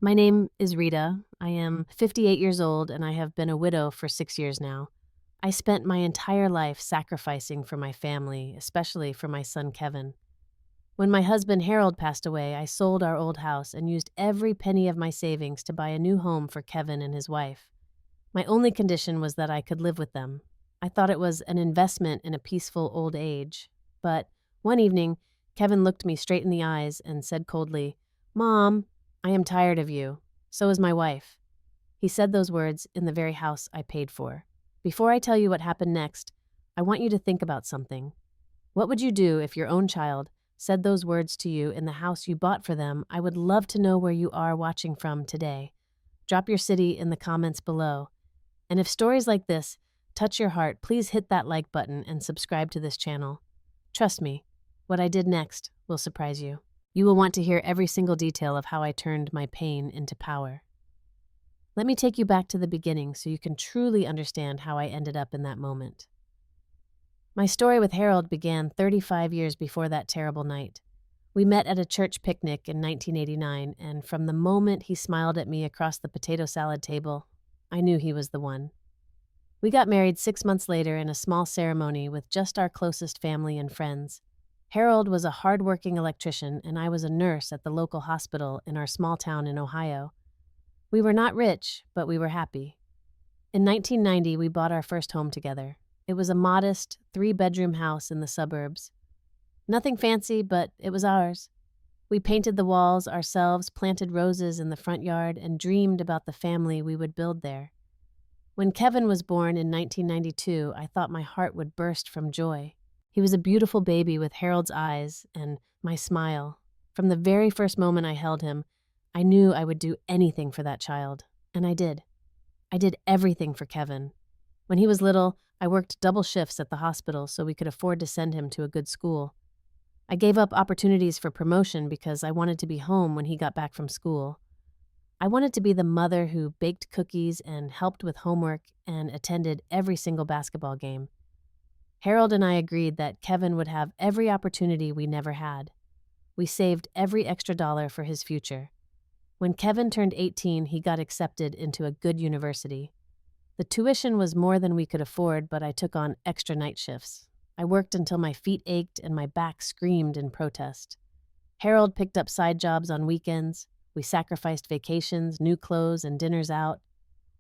My name is Rita. I am 58 years old and I have been a widow for 6 years now. I spent my entire life sacrificing for my family, especially for my son Kevin. When my husband Harold passed away, I sold our old house and used every penny of my savings to buy a new home for Kevin and his wife. My only condition was that I could live with them. I thought it was an investment in a peaceful old age. But one evening, Kevin looked me straight in the eyes and said coldly, "Mom, I am tired of you. So is my wife." He said those words in the very house I paid for. Before I tell you what happened next, I want you to think about something. What would you do if your own child said those words to you in the house you bought for them? I would love to know where you are watching from today. Drop your city in the comments below. And if stories like this touch your heart, please hit that like button and subscribe to this channel. Trust me, what I did next will surprise you. You will want to hear every single detail of how I turned my pain into power. Let me take you back to the beginning so you can truly understand how I ended up in that moment. My story with Harold began 35 years before that terrible night. We met at a church picnic in 1989, and from the moment he smiled at me across the potato salad table, I knew he was the one. We got married 6 months later in a small ceremony with just our closest family and friends. Harold was a hard-working electrician, and I was a nurse at the local hospital in our small town in Ohio. We were not rich, but we were happy. In 1990, we bought our first home together. It was a modest, three-bedroom house in the suburbs. Nothing fancy, but it was ours. We painted the walls ourselves, planted roses in the front yard, and dreamed about the family we would build there. When Kevin was born in 1992, I thought my heart would burst from joy. He was a beautiful baby with Harold's eyes and my smile. From the very first moment I held him, I knew I would do anything for that child, and I did. I did everything for Kevin. When he was little, I worked double shifts at the hospital so we could afford to send him to a good school. I gave up opportunities for promotion because I wanted to be home when he got back from school. I wanted to be the mother who baked cookies and helped with homework and attended every single basketball game. Harold and I agreed that Kevin would have every opportunity we never had. We saved every extra dollar for his future. When Kevin turned 18, he got accepted into a good university. The tuition was more than we could afford, but I took on extra night shifts. I worked until my feet ached and my back screamed in protest. Harold picked up side jobs on weekends. We sacrificed vacations, new clothes, and dinners out.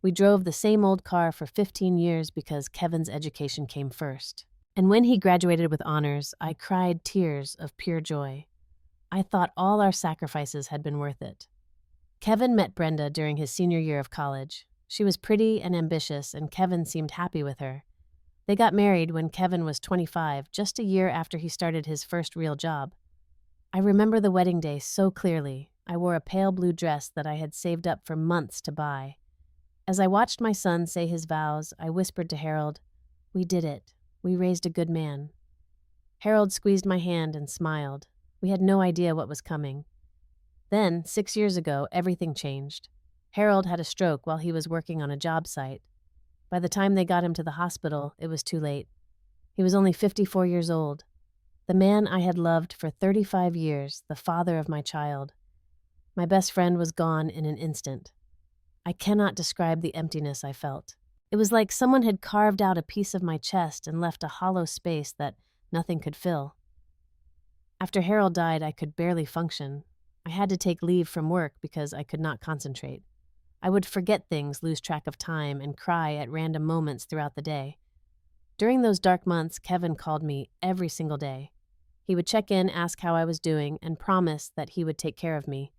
We drove the same old car for 15 years because Kevin's education came first. And when he graduated with honors, I cried tears of pure joy. I thought all our sacrifices had been worth it. Kevin met Brenda during his senior year of college. She was pretty and ambitious, and Kevin seemed happy with her. They got married when Kevin was 25, just a year after he started his first real job. I remember the wedding day so clearly. I wore a pale blue dress that I had saved up for months to buy. As I watched my son say his vows, I whispered to Harold, "We did it. We raised a good man." Harold squeezed my hand and smiled. We had no idea what was coming. Then, 6 years ago, everything changed. Harold had a stroke while he was working on a job site. By the time they got him to the hospital, it was too late. He was only 54 years old. The man I had loved for 35 years, the father of my child. My best friend was gone in an instant. I cannot describe the emptiness I felt. It was like someone had carved out a piece of my chest and left a hollow space that nothing could fill. After Harold died, I could barely function. I had to take leave from work because I could not concentrate. I would forget things, lose track of time, and cry at random moments throughout the day. During those dark months, Kevin called me every single day. He would check in, ask how I was doing, and promise that he would take care of me.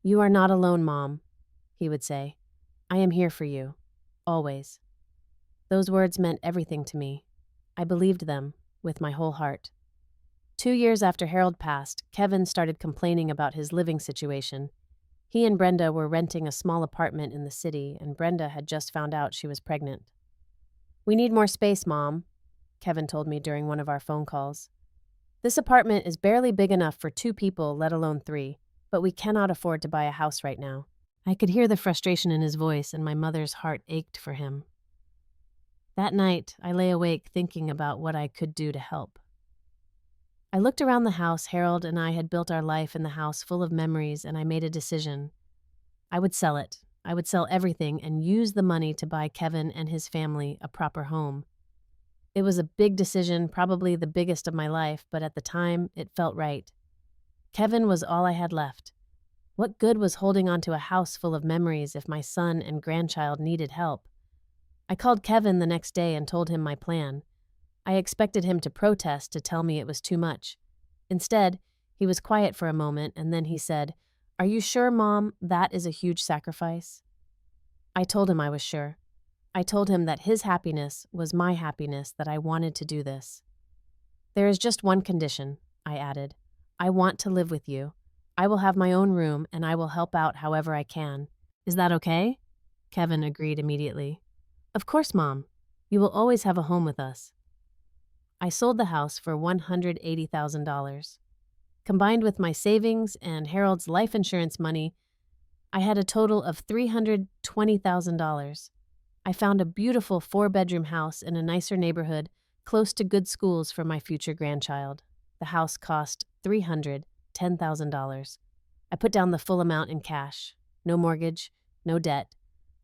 "You are not alone, Mom," he would say. "I am here for you. Always." Those words meant everything to me. I believed them with my whole heart. 2 years after Harold passed, Kevin started complaining about his living situation. He and Brenda were renting a small apartment in the city, and Brenda had just found out she was pregnant. "We need more space, Mom," Kevin told me during one of our phone calls. "This apartment is barely big enough for 2 people, let alone 3, but we cannot afford to buy a house right now." I could hear the frustration in his voice, and my mother's heart ached for him. That night, I lay awake thinking about what I could do to help. I looked around the house. Harold and I had built our life in the house full of memories, and I made a decision. I would sell it. I would sell everything and use the money to buy Kevin and his family a proper home. It was a big decision, probably the biggest of my life, but at the time, it felt right. Kevin was all I had left. What good was holding on to a house full of memories if my son and grandchild needed help? I called Kevin the next day and told him my plan. I expected him to protest, to tell me it was too much. Instead, he was quiet for a moment and then he said, "Are you sure, Mom, that is a huge sacrifice?" I told him I was sure. I told him that his happiness was my happiness, that I wanted to do this. "There is just one condition," I added. "I want to live with you. I will have my own room and I will help out however I can. Is that okay?" Kevin agreed immediately. "Of course, Mom. You will always have a home with us." I sold the house for $180,000. Combined with my savings and Harold's life insurance money, I had a total of $320,000. I found a beautiful 4-bedroom house in a nicer neighborhood close to good schools for my future grandchild. The house cost $310,000. I put down the full amount in cash. No mortgage, no debt.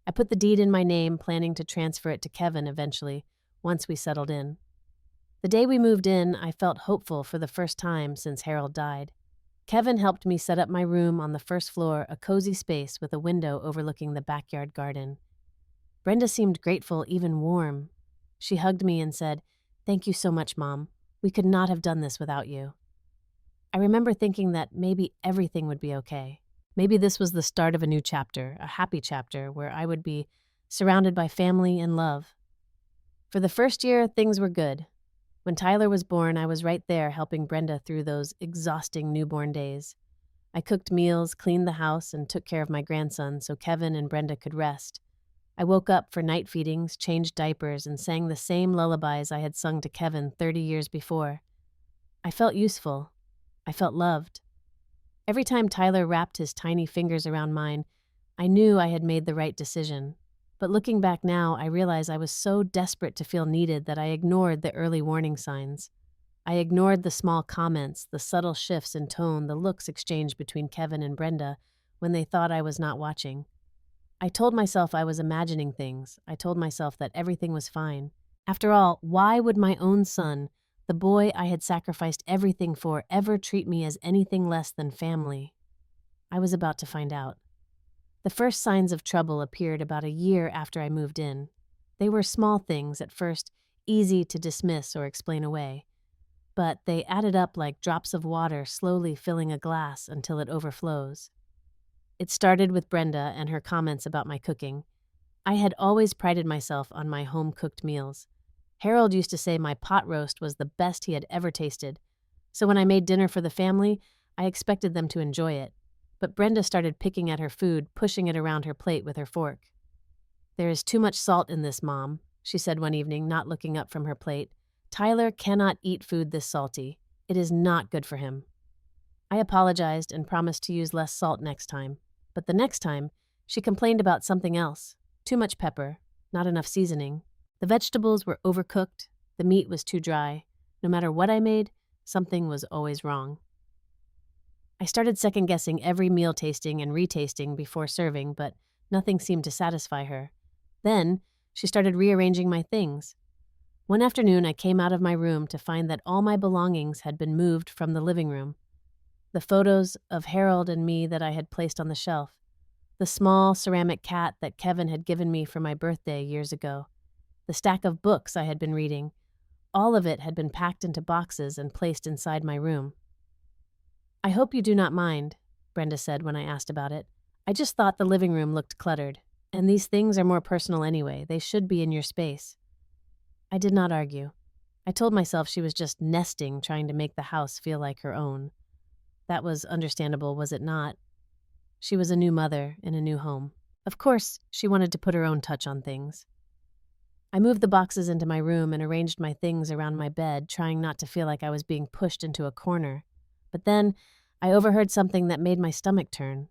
I put the deed in my name, planning to transfer it to Kevin eventually, once we settled in. The day we moved in, I felt hopeful for the first time since Harold died. Kevin helped me set up my room on the first floor, a cozy space with a window overlooking the backyard garden. Brenda seemed grateful, even warm. She hugged me and said, "Thank you so much, Mom. We could not have done this without you." I remember thinking that maybe everything would be okay. Maybe this was the start of a new chapter, a happy chapter, where I would be surrounded by family and love. For the first year, things were good. When Tyler was born, I was right there helping Brenda through those exhausting newborn days. I cooked meals, cleaned the house, and took care of my grandson so Kevin and Brenda could rest. I woke up for night feedings, changed diapers, and sang the same lullabies I had sung to Kevin 30 years before. I felt useful. I felt loved. Every time Tyler wrapped his tiny fingers around mine, I knew I had made the right decision. But looking back now, I realize I was so desperate to feel needed that I ignored the early warning signs. I ignored the small comments, the subtle shifts in tone, the looks exchanged between Kevin and Brenda when they thought I was not watching. I told myself I was imagining things. I told myself that everything was fine. After all, why would my own son, the boy I had sacrificed everything for, ever treat me as anything less than family? I was about to find out. The first signs of trouble appeared about a year after I moved in. They were small things at first, easy to dismiss or explain away. But they added up like drops of water slowly filling a glass until it overflows. It started with Brenda and her comments about my cooking. I had always prided myself on my home-cooked meals. Harold used to say my pot roast was the best he had ever tasted. So when I made dinner for the family, I expected them to enjoy it. But Brenda started picking at her food, pushing it around her plate with her fork. "There is too much salt in this, Mom," she said one evening, not looking up from her plate. "Tyler cannot eat food this salty. It is not good for him." I apologized and promised to use less salt next time. But the next time, she complained about something else. Too much pepper, not enough seasoning. The vegetables were overcooked, the meat was too dry. No matter what I made, something was always wrong. I started second-guessing every meal, tasting and retasting before serving, but nothing seemed to satisfy her. Then, she started rearranging my things. One afternoon, I came out of my room to find that all my belongings had been moved from the living room. The photos of Harold and me that I had placed on the shelf. The small ceramic cat that Kevin had given me for my birthday years ago. The stack of books I had been reading. All of it had been packed into boxes and placed inside my room. "I hope you do not mind," Brenda said when I asked about it. "I just thought the living room looked cluttered. And these things are more personal anyway. They should be in your space." I did not argue. I told myself she was just nesting, trying to make the house feel like her own. That was understandable, was it not? She was a new mother in a new home. Of course, she wanted to put her own touch on things. I moved the boxes into my room and arranged my things around my bed, trying not to feel like I was being pushed into a corner. But then, I overheard something that made my stomach turn.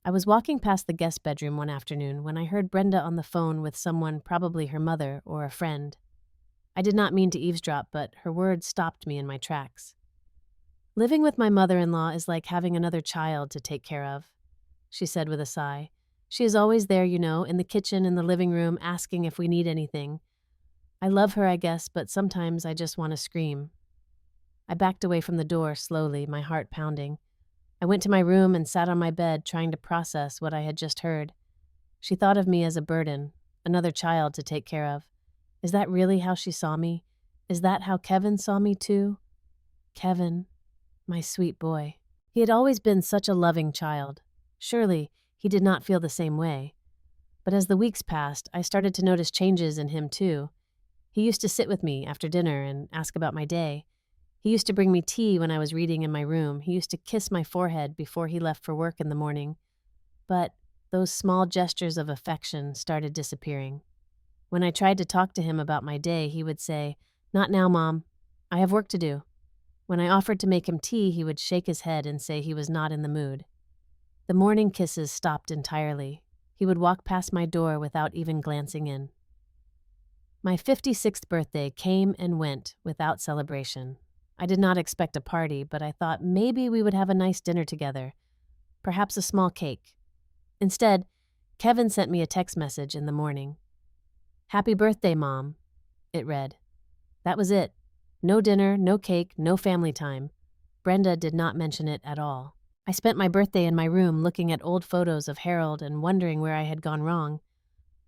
I was walking past the guest bedroom one afternoon when I heard Brenda on the phone with someone, probably her mother or a friend. I did not mean to eavesdrop, but her words stopped me in my tracks. Living with my mother-in-law is like having another child to take care of. she said with a sigh. She is always there, in the kitchen, in the living room, asking if we need anything. I love her, I guess, but sometimes I just want to scream. I backed away from the door slowly, my heart pounding. I went to my room and sat on my bed, trying to process what I had just heard. She thought of me as a burden, another child to take care of. Is that really how she saw me? Is that how Kevin saw me too? Kevin, my sweet boy. He had always been such a loving child. Surely, he did not feel the same way. But as the weeks passed, I started to notice changes in him too. He used to sit with me after dinner and ask about my day. He used to bring me tea when I was reading in my room. He used to kiss my forehead before he left for work in the morning. But those small gestures of affection started disappearing. When I tried to talk to him about my day, he would say, "Not now, Mom. I have work to do." When I offered to make him tea, he would shake his head and say he was not in the mood. The morning kisses stopped entirely. He would walk past my door without even glancing in. My 56th birthday came and went without celebration. I did not expect a party, but I thought maybe we would have a nice dinner together, perhaps a small cake. Instead, Kevin sent me a text message in the morning. "Happy birthday, Mom," it read. That was it. No dinner, no cake, no family time. Brenda did not mention it at all. I spent my birthday in my room looking at old photos of Harold and wondering where I had gone wrong.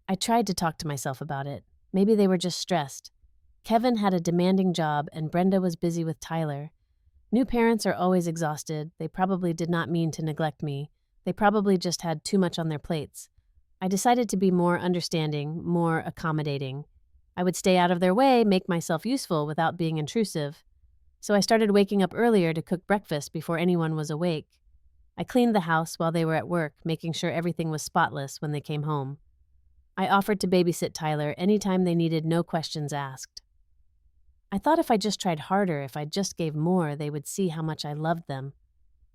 I tried to talk to myself about it. Maybe they were just stressed. Kevin had a demanding job and Brenda was busy with Tyler. New parents are always exhausted. They probably did not mean to neglect me. They probably just had too much on their plates. I decided to be more understanding, more accommodating. I would stay out of their way, make myself useful without being intrusive. So I started waking up earlier to cook breakfast before anyone was awake. I cleaned the house while they were at work, making sure everything was spotless when they came home. I offered to babysit Tyler anytime they needed, no questions asked. I thought if I just tried harder, if I just gave more, they would see how much I loved them.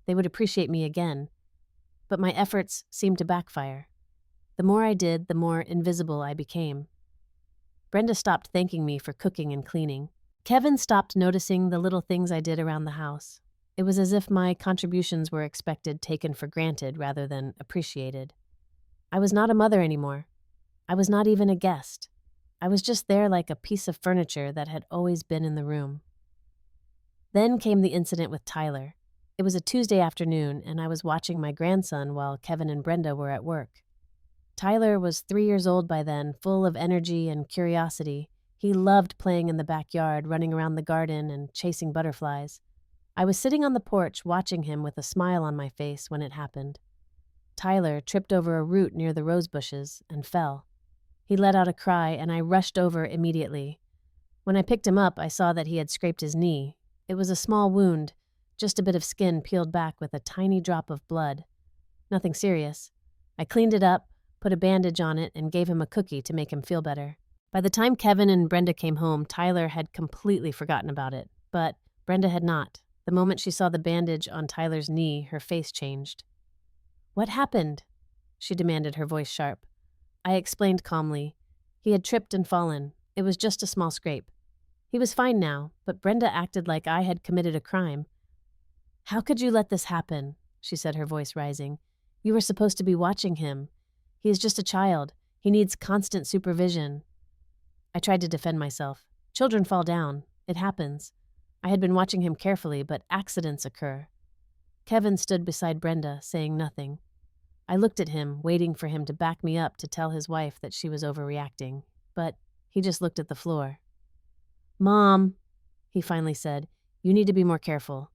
They would appreciate me again. But my efforts seemed to backfire. The more I did, the more invisible I became. Brenda stopped thanking me for cooking and cleaning. Kevin stopped noticing the little things I did around the house. It was as if my contributions were expected, taken for granted, rather than appreciated. I was not a mother anymore. I was not even a guest. I was just there like a piece of furniture that had always been in the room. Then came the incident with Tyler. It was a Tuesday afternoon, and I was watching my grandson while Kevin and Brenda were at work. Tyler was 3 years old by then, full of energy and curiosity. He loved playing in the backyard, running around the garden and chasing butterflies. I was sitting on the porch watching him with a smile on my face when it happened. Tyler tripped over a root near the rose bushes and fell. He let out a cry, and I rushed over immediately. When I picked him up, I saw that he had scraped his knee. It was a small wound, just a bit of skin peeled back with a tiny drop of blood. Nothing serious. I cleaned it up, put a bandage on it, and gave him a cookie to make him feel better. By the time Kevin and Brenda came home, Tyler had completely forgotten about it, but Brenda had not. The moment she saw the bandage on Tyler's knee, her face changed. "What happened?" she demanded, her voice sharp. I explained calmly. He had tripped and fallen. It was just a small scrape. He was fine now, but Brenda acted like I had committed a crime. "How could you let this happen?" she said, her voice rising. "You were supposed to be watching him. He is just a child. He needs constant supervision." I tried to defend myself. Children fall down. It happens. I had been watching him carefully, but accidents occur. Kevin stood beside Brenda, saying nothing. I looked at him, waiting for him to back me up to tell his wife that she was overreacting, but he just looked at the floor. "Mom," he finally said, "you need to be more careful."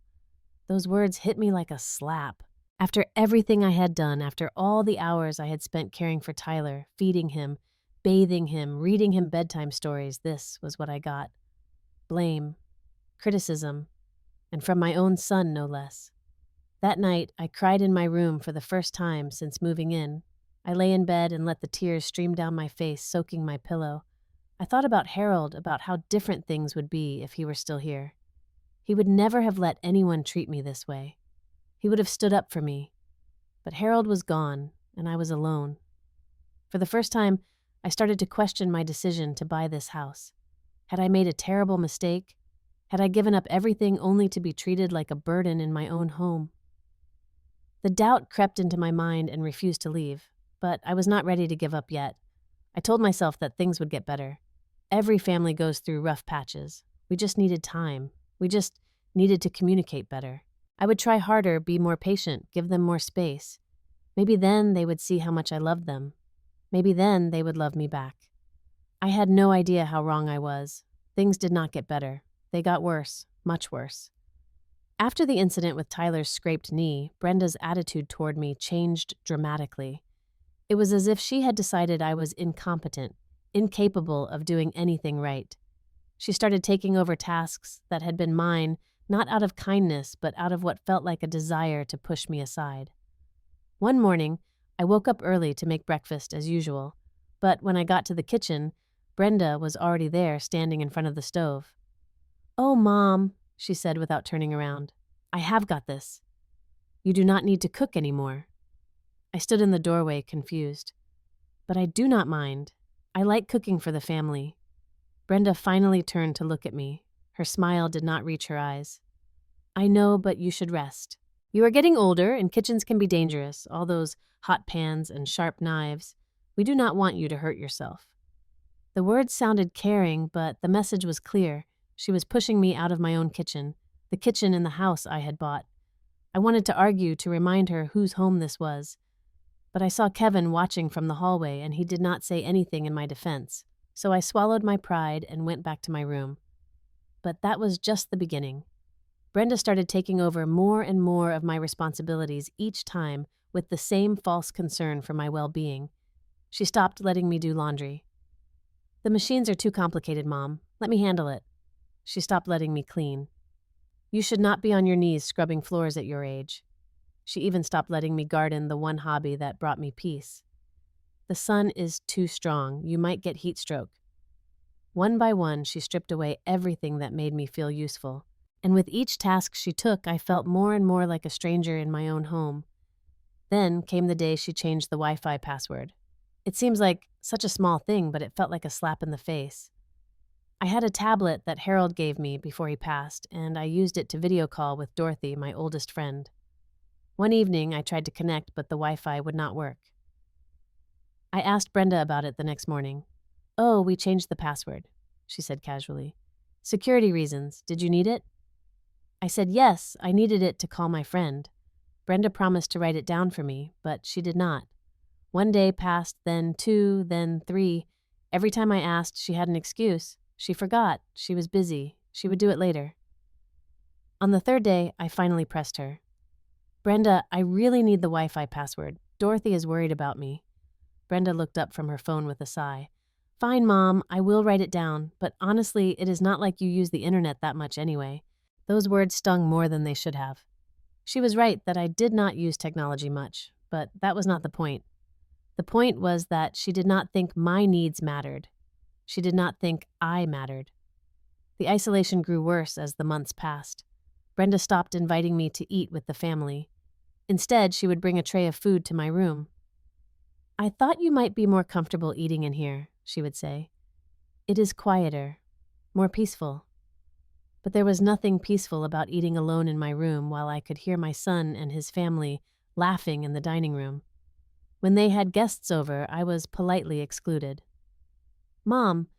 Those words hit me like a slap. After everything I had done, after all the hours I had spent caring for Tyler, feeding him, bathing him, reading him bedtime stories, this was what I got. Blame, criticism, and from my own son, no less. That night, I cried in my room for the first time since moving in. I lay in bed and let the tears stream down my face, soaking my pillow. I thought about Harold, about how different things would be if he were still here. He would never have let anyone treat me this way. He would have stood up for me. But Harold was gone, and I was alone. For the first time, I started to question my decision to buy this house. Had I made a terrible mistake? Had I given up everything only to be treated like a burden in my own home? The doubt crept into my mind and refused to leave, but I was not ready to give up yet. I told myself that things would get better. Every family goes through rough patches. We just needed time. We just needed to communicate better. I would try harder, be more patient, give them more space. Maybe then they would see how much I loved them. Maybe then they would love me back. I had no idea how wrong I was. Things did not get better. They got worse, much worse. After the incident with Tyler's scraped knee, Brenda's attitude toward me changed dramatically. It was as if she had decided I was incompetent, incapable of doing anything right. She started taking over tasks that had been mine, not out of kindness, but out of what felt like a desire to push me aside. One morning, I woke up early to make breakfast as usual, but when I got to the kitchen, Brenda was already there, standing in front of the stove. "Oh, Mom," she said without turning around. "I have got this. You do not need to cook anymore." I stood in the doorway, confused. "But I do not mind. I like cooking for the family." Brenda finally turned to look at me. Her smile did not reach her eyes. "I know, but you should rest. You are getting older, and kitchens can be dangerous, all those hot pans and sharp knives. We do not want you to hurt yourself." The words sounded caring, but the message was clear. She was pushing me out of my own kitchen, the kitchen in the house I had bought. I wanted to argue to remind her whose home this was, but I saw Kevin watching from the hallway, and he did not say anything in my defense, so I swallowed my pride and went back to my room. But that was just the beginning. Brenda started taking over more and more of my responsibilities each time with the same false concern for my well-being. She stopped letting me do laundry. "The machines are too complicated, Mom. Let me handle it." She stopped letting me clean. "You should not be on your knees scrubbing floors at your age." She even stopped letting me garden, the one hobby that brought me peace. "The sun is too strong. You might get heat stroke." One by one, she stripped away everything that made me feel useful. And with each task she took, I felt more and more like a stranger in my own home. Then came the day she changed the Wi-Fi password. It seems like such a small thing, but it felt like a slap in the face. I had a tablet that Harold gave me before he passed, and I used it to video call with Dorothy, my oldest friend. One evening, I tried to connect, but the Wi-Fi would not work. I asked Brenda about it the next morning. "Oh, we changed the password," she said casually. "Security reasons. Did you need it?" I said yes, I needed it to call my friend. Brenda promised to write it down for me, but she did not. One day passed, then 2, then 3. Every time I asked, she had an excuse. She forgot. She was busy. She would do it later. On the third day, I finally pressed her. "Brenda, I really need the Wi-Fi password. Dorothy is worried about me." Brenda looked up from her phone with a sigh. "Fine, Mom, I will write it down, but honestly, it is not like you use the internet that much anyway." Those words stung more than they should have. She was right that I did not use technology much, but that was not the point. The point was that she did not think my needs mattered. She did not think I mattered. The isolation grew worse as the months passed. Brenda stopped inviting me to eat with the family. Instead, she would bring a tray of food to my room. "I thought you might be more comfortable eating in here," she would say. "It is quieter, more peaceful." But there was nothing peaceful about eating alone in my room while I could hear my son and his family laughing in the dining room. When they had guests over, I was politely excluded. "Mom,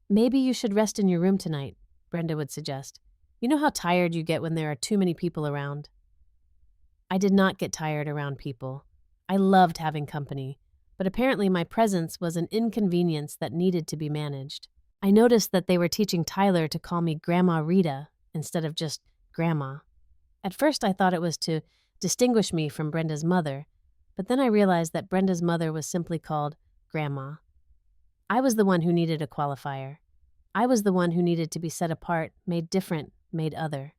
maybe you should rest in your room tonight," Brenda would suggest. "You know how tired you get when there are too many people around." I did not get tired around people. I loved having company, but apparently my presence was an inconvenience that needed to be managed. I noticed that they were teaching Tyler to call me Grandma Rita instead of just Grandma. At first I thought it was to distinguish me from Brenda's mother, but then I realized that Brenda's mother was simply called Grandma. I was the one who needed a qualifier. I was the one who needed to be set apart, made different, made other.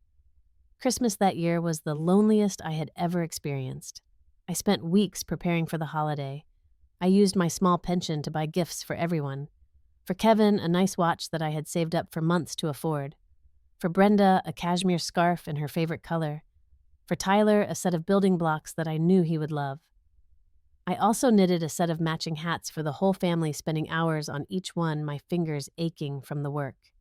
Christmas that year was the loneliest I had ever experienced. I spent weeks preparing for the holiday. I used my small pension to buy gifts for everyone. For Kevin, a nice watch that I had saved up for months to afford. For Brenda, a cashmere scarf in her favorite color. For Tyler, a set of building blocks that I knew he would love. I also knitted a set of matching hats for the whole family, spending hours on each one, my fingers aching from the work.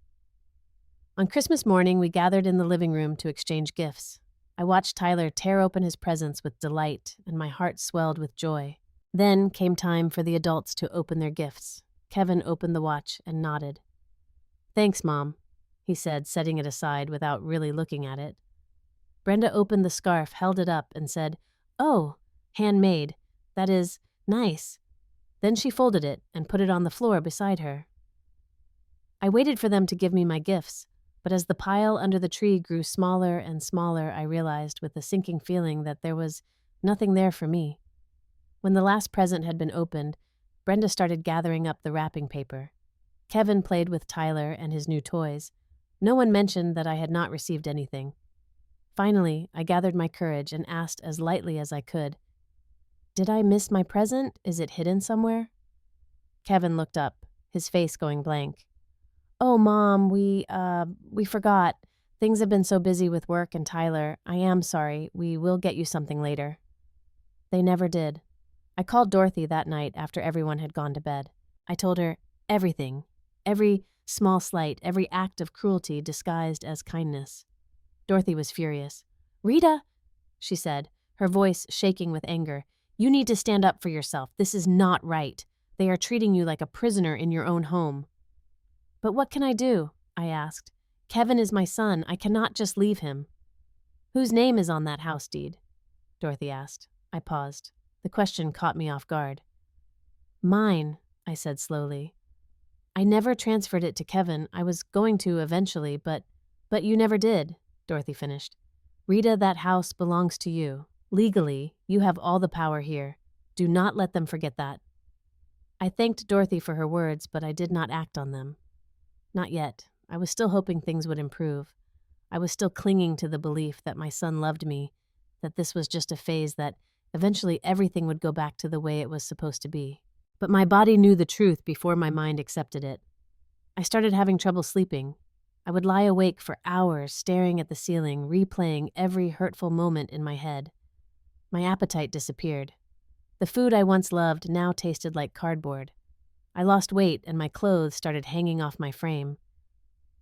On Christmas morning, we gathered in the living room to exchange gifts. I watched Tyler tear open his presents with delight, and my heart swelled with joy. Then came time for the adults to open their gifts. Kevin opened the watch and nodded. "Thanks, Mom," he said, setting it aside without really looking at it. Brenda opened the scarf, held it up, and said, "Oh, handmade. That is nice." Then she folded it and put it on the floor beside her. I waited for them to give me my gifts, but as the pile under the tree grew smaller and smaller, I realized with a sinking feeling that there was nothing there for me. When the last present had been opened, Brenda started gathering up the wrapping paper. Kevin played with Tyler and his new toys. No one mentioned that I had not received anything. Finally, I gathered my courage and asked as lightly as I could, "Did I miss my present? Is it hidden somewhere?" Kevin looked up, his face going blank. "Oh, Mom, we forgot. Things have been so busy with work and Tyler. I am sorry. We will get you something later." They never did. I called Dorothy that night after everyone had gone to bed. I told her everything, every small slight, every act of cruelty disguised as kindness. Dorothy was furious. "Rita," she said, her voice shaking with anger, "you need to stand up for yourself. This is not right. They are treating you like a prisoner in your own home." "But what can I do?" I asked. "Kevin is my son. I cannot just leave him." "Whose name is on that house deed?" Dorothy asked. I paused. The question caught me off guard. "Mine," I said slowly. "I never transferred it to Kevin. I was going to eventually, but you never did," Dorothy finished. "Rita, that house belongs to you. Legally, you have all the power here. Do not let them forget that." I thanked Dorothy for her words, but I did not act on them. Not yet. I was still hoping things would improve. I was still clinging to the belief that my son loved me, that this was just a phase, that eventually everything would go back to the way it was supposed to be. But my body knew the truth before my mind accepted it. I started having trouble sleeping. I would lie awake for hours, staring at the ceiling, replaying every hurtful moment in my head. My appetite disappeared. The food I once loved now tasted like cardboard. I lost weight and my clothes started hanging off my frame.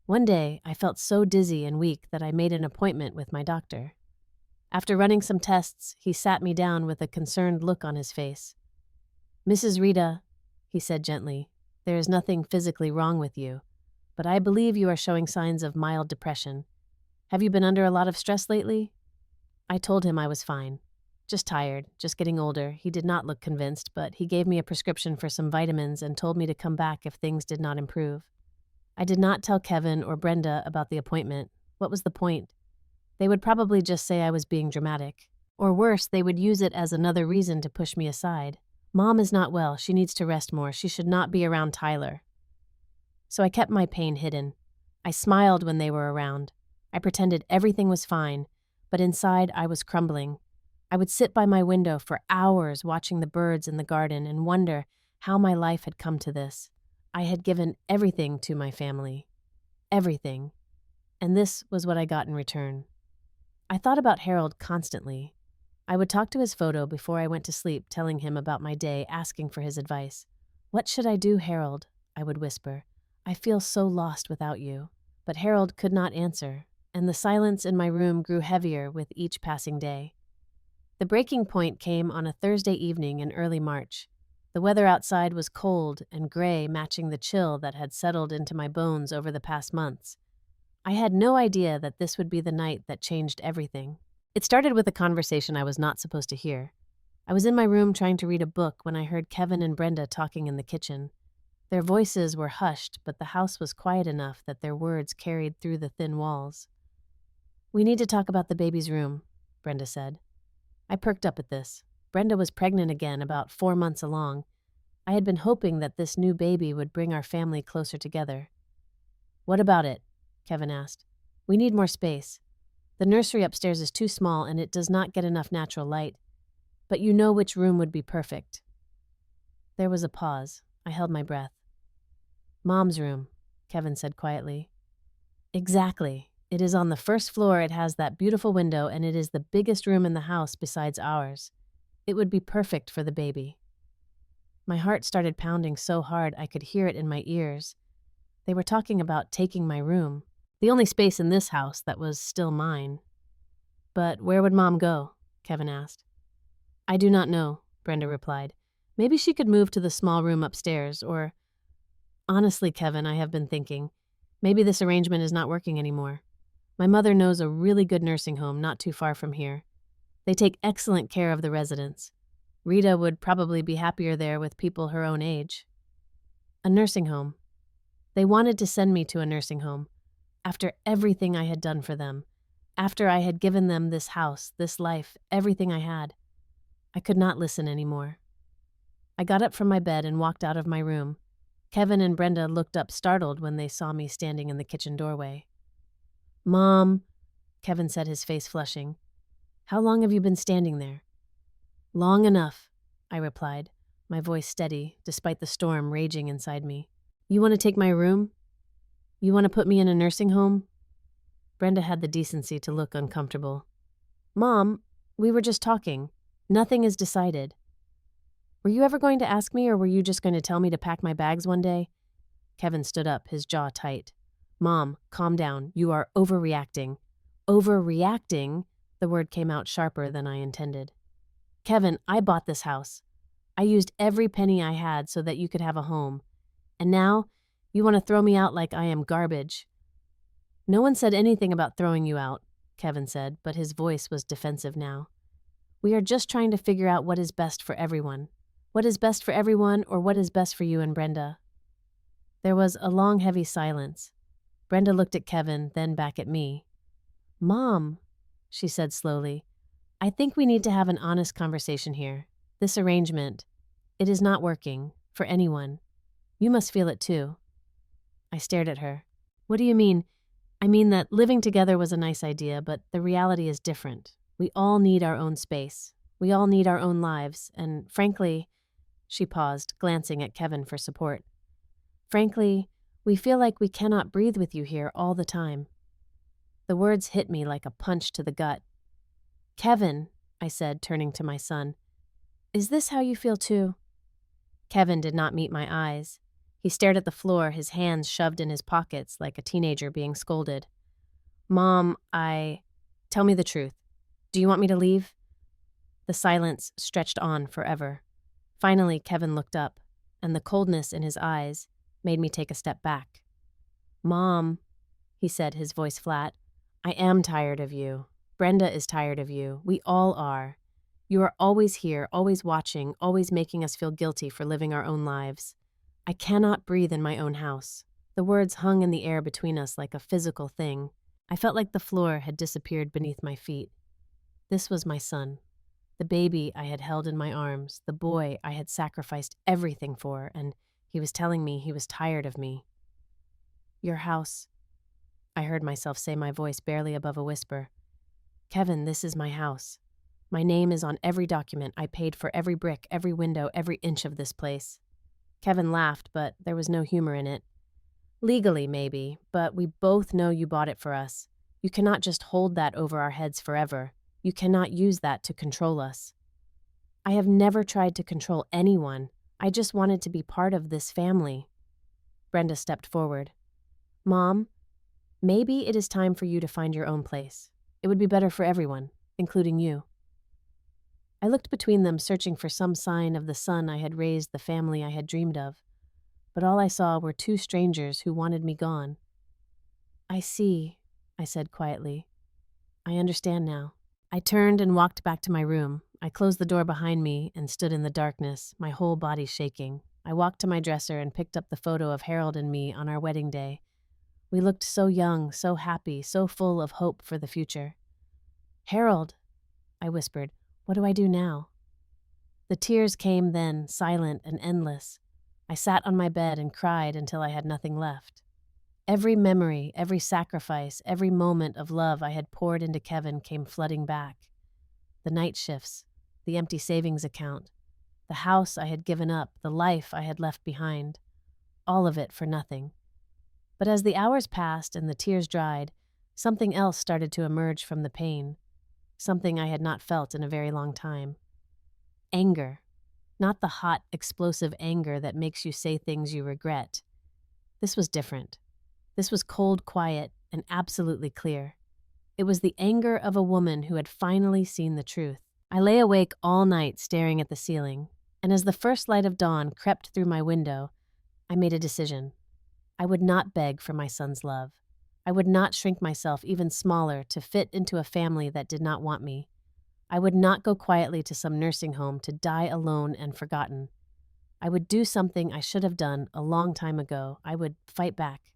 One day, I felt so dizzy and weak that I made an appointment with my doctor. After running some tests, he sat me down with a concerned look on his face. "Mrs. Rita," he said gently, "there is nothing physically wrong with you, but I believe you are showing signs of mild depression. Have you been under a lot of stress lately?" I told him I was fine. Just tired, just getting older. He did not look convinced, but he gave me a prescription for some vitamins and told me to come back if things did not improve. I did not tell Kevin or Brenda about the appointment. What was the point? They would probably just say I was being dramatic. Or worse, they would use it as another reason to push me aside. "Mom is not well. She needs to rest more. She should not be around Tyler." So I kept my pain hidden. I smiled when they were around. I pretended everything was fine, but inside I was crumbling. I would sit by my window for hours watching the birds in the garden and wonder how my life had come to this. I had given everything to my family. Everything. And this was what I got in return. I thought about Harold constantly. I would talk to his photo before I went to sleep, telling him about my day, asking for his advice. "What should I do, Harold?" I would whisper. "I feel so lost without you." But Harold could not answer, and the silence in my room grew heavier with each passing day. The breaking point came on a Thursday evening in early March. The weather outside was cold and gray, matching the chill that had settled into my bones over the past months. I had no idea that this would be the night that changed everything. It started with a conversation I was not supposed to hear. I was in my room trying to read a book when I heard Kevin and Brenda talking in the kitchen. Their voices were hushed, but the house was quiet enough that their words carried through the thin walls. "We need to talk about the baby's room," Brenda said. I perked up at this. Brenda was pregnant again, about 4 months along. I had been hoping that this new baby would bring our family closer together. "What about it?" Kevin asked. "We need more space. The nursery upstairs is too small and it does not get enough natural light. But you know which room would be perfect." There was a pause. I held my breath. "Mom's room," Kevin said quietly. "Exactly. It is on the first floor, it has that beautiful window, and it is the biggest room in the house besides ours. It would be perfect for the baby." My heart started pounding so hard I could hear it in my ears. They were talking about taking my room, the only space in this house that was still mine. But where would Mom go? Kevin asked. I do not know, Brenda replied. Maybe she could move to the small room upstairs, or… Honestly, Kevin, I have been thinking, maybe this arrangement is not working anymore. My mother knows a really good nursing home not too far from here. They take excellent care of the residents. Rita would probably be happier there with people her own age. A nursing home. They wanted to send me to a nursing home. After everything I had done for them. After I had given them this house, this life, everything I had. I could not listen anymore. I got up from my bed and walked out of my room. Kevin and Brenda looked up startled when they saw me standing in the kitchen doorway. Mom, Kevin said, his face flushing. How long have you been standing there? Long enough, I replied, my voice steady, despite the storm raging inside me. You want to take my room? You want to put me in a nursing home? Brenda had the decency to look uncomfortable. Mom, we were just talking. Nothing is decided. Were you ever going to ask me, or were you just going to tell me to pack my bags one day? Kevin stood up, his jaw tight. Mom, calm down. You are overreacting. Overreacting? The word came out sharper than I intended. Kevin, I bought this house. I used every penny I had so that you could have a home. And now, you want to throw me out like I am garbage. No one said anything about throwing you out, Kevin said, but his voice was defensive now. We are just trying to figure out what is best for everyone. What is best for everyone, or what is best for you and Brenda? There was a long, heavy silence. Brenda looked at Kevin, then back at me. Mom, she said slowly, I think we need to have an honest conversation here. This arrangement, it is not working, for anyone. You must feel it too. I stared at her. What do you mean? I mean that living together was a nice idea, but the reality is different. We all need our own space. We all need our own lives, and frankly, she paused, glancing at Kevin for support. Frankly, we feel like we cannot breathe with you here all the time. The words hit me like a punch to the gut. Kevin, I said, turning to my son, is this how you feel too? Kevin did not meet my eyes. He stared at the floor, his hands shoved in his pockets like a teenager being scolded. Mom, Tell me the truth. Do you want me to leave? The silence stretched on forever. Finally, Kevin looked up, and the coldness in his eyes made me take a step back. Mom, he said, his voice flat, I am tired of you. Brenda is tired of you. We all are. You are always here, always watching, always making us feel guilty for living our own lives. I cannot breathe in my own house. The words hung in the air between us like a physical thing. I felt like the floor had disappeared beneath my feet. This was my son. The baby I had held in my arms, the boy I had sacrificed everything for, and he was telling me he was tired of me. Your house, I heard myself say, my voice barely above a whisper. Kevin, this is my house. My name is on every document. I paid for every brick, every window, every inch of this place. Kevin laughed, but there was no humor in it. Legally, maybe, but we both know you bought it for us. You cannot just hold that over our heads forever. You cannot use that to control us. I have never tried to control anyone. I just wanted to be part of this family. Brenda stepped forward. Mom, maybe it is time for you to find your own place. It would be better for everyone, including you. I looked between them, searching for some sign of the son I had raised, the family I had dreamed of. But all I saw were two strangers who wanted me gone. I see, I said quietly. I understand now. I turned and walked back to my room. I closed the door behind me and stood in the darkness, my whole body shaking. I walked to my dresser and picked up the photo of Harold and me on our wedding day. We looked so young, so happy, so full of hope for the future. Harold, I whispered, what do I do now? The tears came then, silent and endless. I sat on my bed and cried until I had nothing left. Every memory, every sacrifice, every moment of love I had poured into Kevin came flooding back. The night shifts, the empty savings account, the house I had given up, the life I had left behind. All of it for nothing. But as the hours passed and the tears dried, something else started to emerge from the pain. Something I had not felt in a very long time. Anger. Not the hot, explosive anger that makes you say things you regret. This was different. This was cold, quiet, and absolutely clear. It was the anger of a woman who had finally seen the truth. I lay awake all night staring at the ceiling, and as the first light of dawn crept through my window, I made a decision. I would not beg for my son's love. I would not shrink myself even smaller to fit into a family that did not want me. I would not go quietly to some nursing home to die alone and forgotten. I would do something I should have done a long time ago. I would fight back.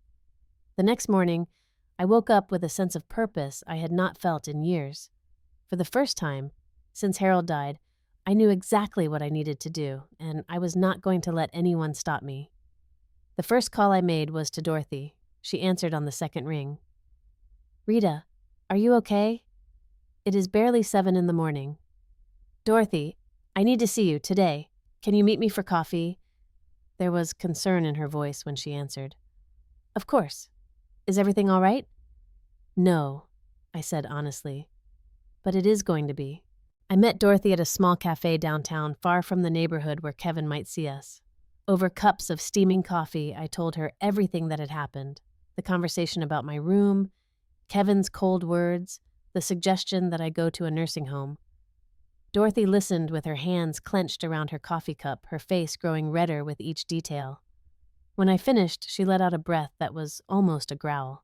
The next morning, I woke up with a sense of purpose I had not felt in years. For the first time, since Harold died, I knew exactly what I needed to do, and I was not going to let anyone stop me. The first call I made was to Dorothy. She answered on the second ring. "Rita, are you okay? It is barely 7 in the morning. Dorothy, I need to see you today. Can you meet me for coffee?" There was concern in her voice when she answered. "Of course. Is everything all right?" "No," I said honestly, "but it is going to be." I met Dorothy at a small cafe downtown, far from the neighborhood where Kevin might see us. Over cups of steaming coffee, I told her everything that had happened. The conversation about my room, Kevin's cold words, the suggestion that I go to a nursing home. Dorothy listened with her hands clenched around her coffee cup, her face growing redder with each detail. When I finished, she let out a breath that was almost a growl.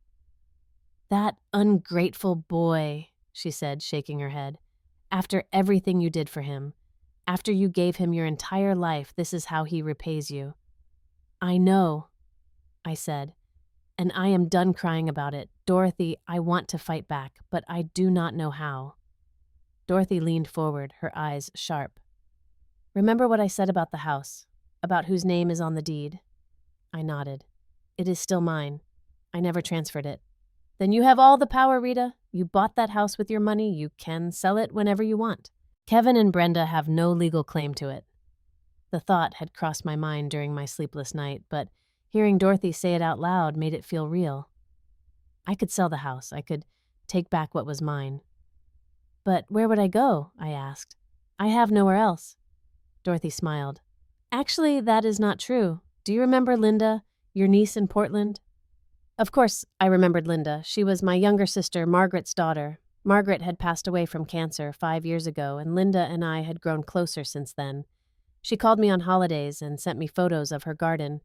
"That ungrateful boy," she said, shaking her head. "After everything you did for him, after you gave him your entire life, this is how he repays you." "I know," I said, "and I am done crying about it. Dorothy, I want to fight back, but I do not know how." Dorothy leaned forward, her eyes sharp. "Remember what I said about the house, about whose name is on the deed?" I nodded. "It is still mine. I never transferred it." "Then you have all the power, Rita. You bought that house with your money. You can sell it whenever you want. Kevin and Brenda have no legal claim to it." The thought had crossed my mind during my sleepless night, but hearing Dorothy say it out loud made it feel real. I could sell the house. I could take back what was mine. "But where would I go?" I asked. "I have nowhere else." Dorothy smiled. "Actually, that is not true. Do you remember Linda, your niece in Portland?" Of course, I remembered Linda. She was my younger sister, Margaret's daughter. Margaret had passed away from cancer 5 years ago, and Linda and I had grown closer since then. She called me on holidays and sent me photos of her garden.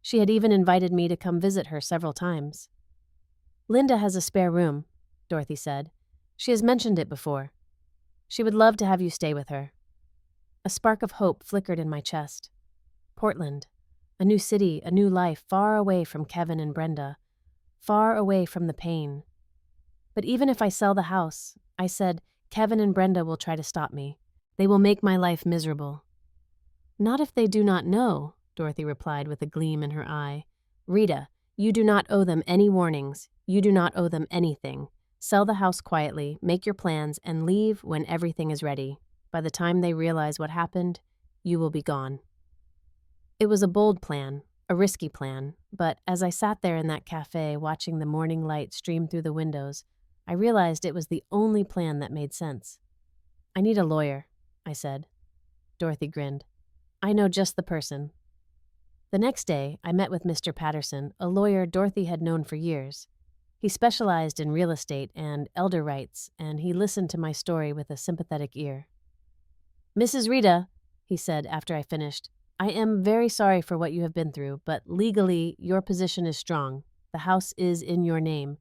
She had even invited me to come visit her several times. "Linda has a spare room," Dorothy said. "She has mentioned it before. She would love to have you stay with her." A spark of hope flickered in my chest. Portland, a new city, a new life, far away from Kevin and Brenda, far away from the pain. "But even if I sell the house," I said, "Kevin and Brenda will try to stop me. They will make my life miserable." "Not if they do not know," Dorothy replied with a gleam in her eye. "Rita, you do not owe them any warnings. You do not owe them anything. Sell the house quietly, make your plans, and leave when everything is ready. By the time they realize what happened, you will be gone." It was a bold plan, a risky plan, but as I sat there in that cafe watching the morning light stream through the windows, I realized it was the only plan that made sense. "I need a lawyer," I said. Dorothy grinned. "I know just the person." The next day, I met with Mr. Patterson, a lawyer Dorothy had known for years. He specialized in real estate and elder rights, and he listened to my story with a sympathetic ear. "Mrs. Rita," he said after I finished, "I am very sorry for what you have been through, but legally, your position is strong. The house is in your name.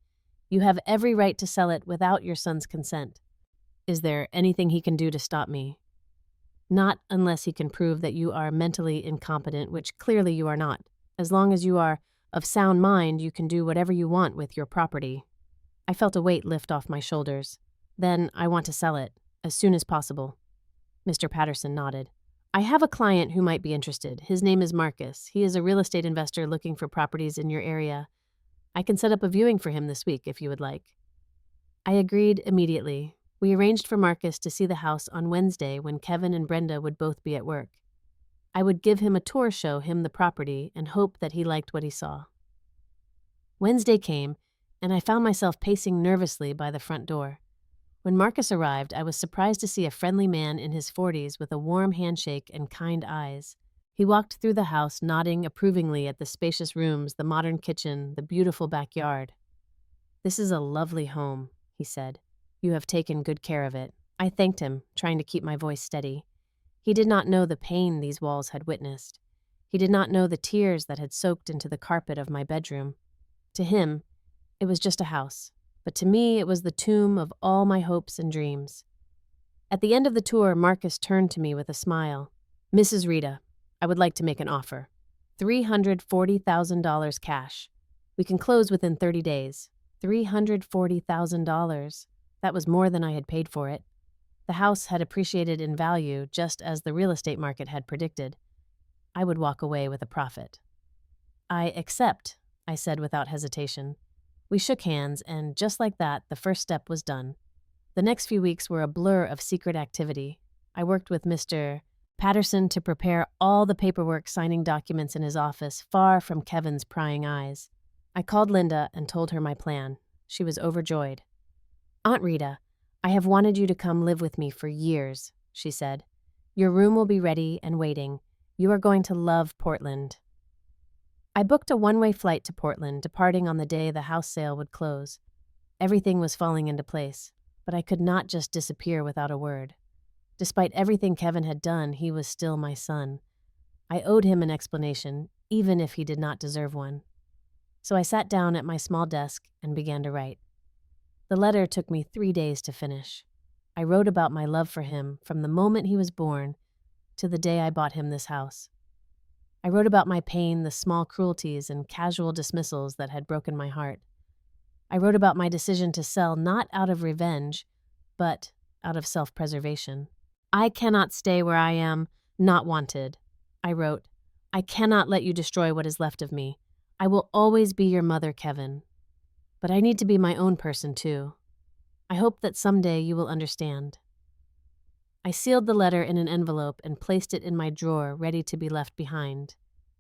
You have every right to sell it without your son's consent. Is there anything he can do to stop me?" "Not unless he can prove that you are mentally incompetent, which clearly you are not. As long as you are of sound mind, you can do whatever you want with your property." I felt a weight lift off my shoulders. "Then I want to sell it, as soon as possible." Mr. Patterson nodded. "I have a client who might be interested. His name is Marcus. He is a real estate investor looking for properties in your area. I can set up a viewing for him this week if you would like." I agreed immediately. We arranged for Marcus to see the house on Wednesday when Kevin and Brenda would both be at work. I would give him a tour, show him the property, and hope that he liked what he saw. Wednesday came, and I found myself pacing nervously by the front door. When Marcus arrived, I was surprised to see a friendly man in his 40s with a warm handshake and kind eyes. He walked through the house, nodding approvingly at the spacious rooms, the modern kitchen, the beautiful backyard. "This is a lovely home," he he said. "You have taken good care of it." I thanked him, trying to keep my voice steady. He did not know the pain these walls had witnessed. He did not know the tears that had soaked into the carpet of my bedroom. To him, it was just a house, but to me it was the tomb of all my hopes and dreams. At the end of the tour, Marcus turned to me with a smile. "Mrs. Rita, I would like to make an offer. $340,000 cash. We can close within 30 days. $340,000. That was more than I had paid for it. The house had appreciated in value just as the real estate market had predicted. I would walk away with a profit." "I accept," I said without hesitation. We shook hands, and just like that, the first step was done. The next few weeks were a blur of secret activity. I worked with Mr. Patterson to prepare all the paperwork, signing documents in his office, far from Kevin's prying eyes. I called Linda and told her my plan. She was overjoyed. "Aunt Rita, I have wanted you to come live with me for years," she said. "Your room will be ready and waiting. You are going to love Portland." I booked a one-way flight to Portland, departing on the day the house sale would close. Everything was falling into place, but I could not just disappear without a word. Despite everything Kevin had done, he was still my son. I owed him an explanation, even if he did not deserve one. So I sat down at my small desk and began to write. The letter took me 3 days to finish. I wrote about my love for him from the moment he was born to the day I bought him this house. I wrote about my pain, the small cruelties and casual dismissals that had broken my heart. I wrote about my decision to sell not out of revenge, but out of self-preservation. "I cannot stay where I am, not wanted," I wrote. "I cannot let you destroy what is left of me. I will always be your mother, Kevin. But I need to be my own person, too. I hope that someday you will understand." I sealed the letter in an envelope and placed it in my drawer, ready to be left behind.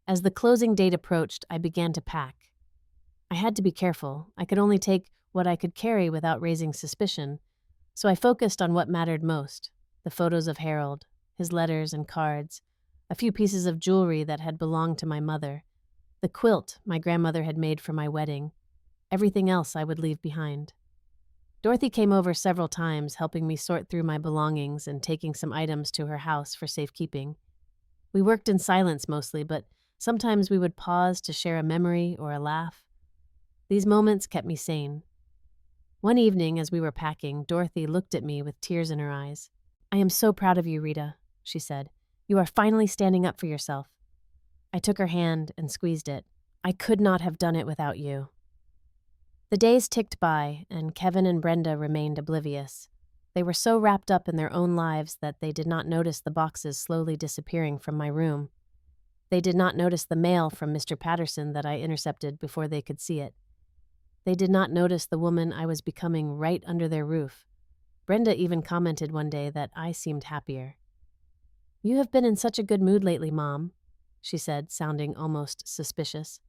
As the closing date approached, I began to pack. I had to be careful. I could only take what I could carry without raising suspicion, so I focused on what mattered most: the photos of Harold, his letters and cards, a few pieces of jewelry that had belonged to my mother, the quilt my grandmother had made for my wedding. Everything else I would leave behind. Dorothy came over several times, helping me sort through my belongings and taking some items to her house for safekeeping. We worked in silence mostly, but sometimes we would pause to share a memory or a laugh. These moments kept me sane. One evening, as we were packing, Dorothy looked at me with tears in her eyes. "I am so proud of you, Rita," she said. "You are finally standing up for yourself." I took her hand and squeezed it. "I could not have done it without you." The days ticked by, and Kevin and Brenda remained oblivious. They were so wrapped up in their own lives that they did not notice the boxes slowly disappearing from my room. They did not notice the mail from Mr. Patterson that I intercepted before they could see it. They did not notice the woman I was becoming right under their roof. Brenda even commented one day that I seemed happier. "You have been in such a good mood lately, Mom," she said, sounding almost suspicious.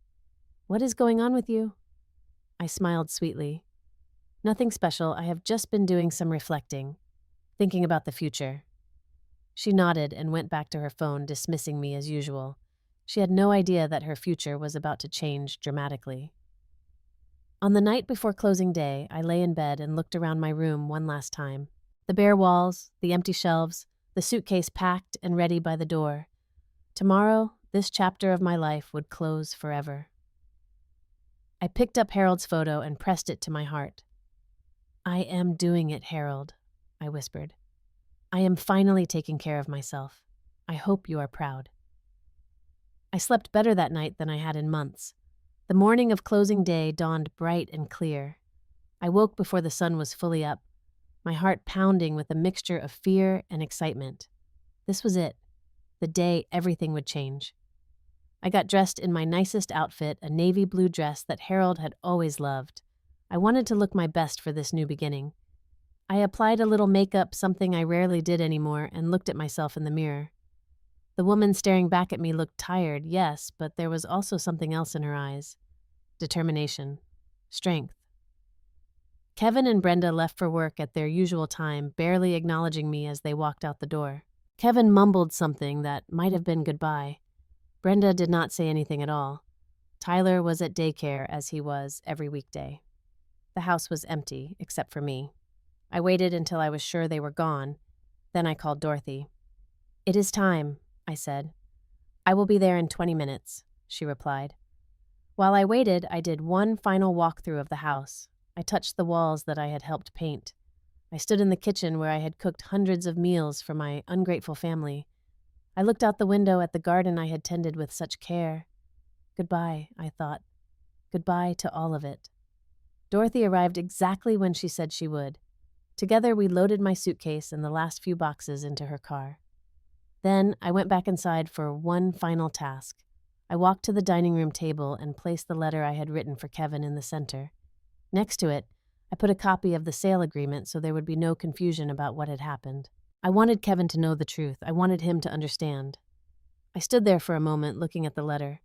"What is going on with you?" I smiled sweetly. "Nothing special. I have just been doing some reflecting, thinking about the future." She nodded and went back to her phone, dismissing me as usual. She had no idea that her future was about to change dramatically. On the night before closing day, I lay in bed and looked around my room one last time. The bare walls, the empty shelves, the suitcase packed and ready by the door. Tomorrow, this chapter of my life would close forever. I picked up Harold's photo and pressed it to my heart. "I am doing it, Harold," I whispered. "I am finally taking care of myself. I hope you are proud." I slept better that night than I had in months. The morning of closing day dawned bright and clear. I woke before the sun was fully up, my heart pounding with a mixture of fear and excitement. This was it, the day everything would change. I got dressed in my nicest outfit, a navy blue dress that Harold had always loved. I wanted to look my best for this new beginning. I applied a little makeup, something I rarely did anymore, and looked at myself in the mirror. The woman staring back at me looked tired, yes, but there was also something else in her eyes. Determination. Strength. Kevin and Brenda left for work at their usual time, barely acknowledging me as they walked out the door. Kevin mumbled something that might have been goodbye. Brenda did not say anything at all. Tyler was at daycare, as he was every weekday. The house was empty, except for me. I waited until I was sure they were gone. Then I called Dorothy. "It is time," I said. "I will be there in 20 minutes," she replied. While I waited, I did one final walkthrough of the house. I touched the walls that I had helped paint. I stood in the kitchen where I had cooked hundreds of meals for my ungrateful family. I looked out the window at the garden I had tended with such care. Goodbye, I thought. Goodbye to all of it. Dorothy arrived exactly when she said she would. Together, we loaded my suitcase and the last few boxes into her car. Then I went back inside for one final task. I walked to the dining room table and placed the letter I had written for Kevin in the center. Next to it, I put a copy of the sale agreement so there would be no confusion about what had happened. I wanted Kevin to know the truth. I wanted him to understand. I stood there for a moment looking at the letter.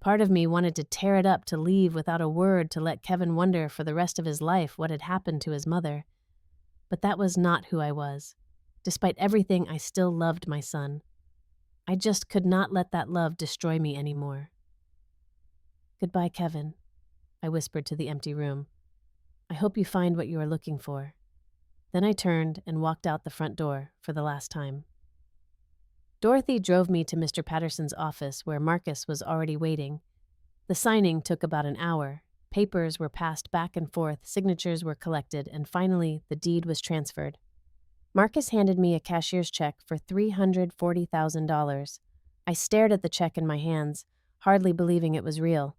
Part of me wanted to tear it up, to leave without a word, to let Kevin wonder for the rest of his life what had happened to his mother. But that was not who I was. Despite everything, I still loved my son. I just could not let that love destroy me anymore. "Goodbye, Kevin," I whispered to the empty room. "I hope you find what you are looking for." Then I turned and walked out the front door for the last time. Dorothy drove me to Mr. Patterson's office where Marcus was already waiting. The signing took about an hour. Papers were passed back and forth, signatures were collected, and finally the deed was transferred. Marcus handed me a cashier's check for $340,000. I stared at the check in my hands, hardly believing it was real.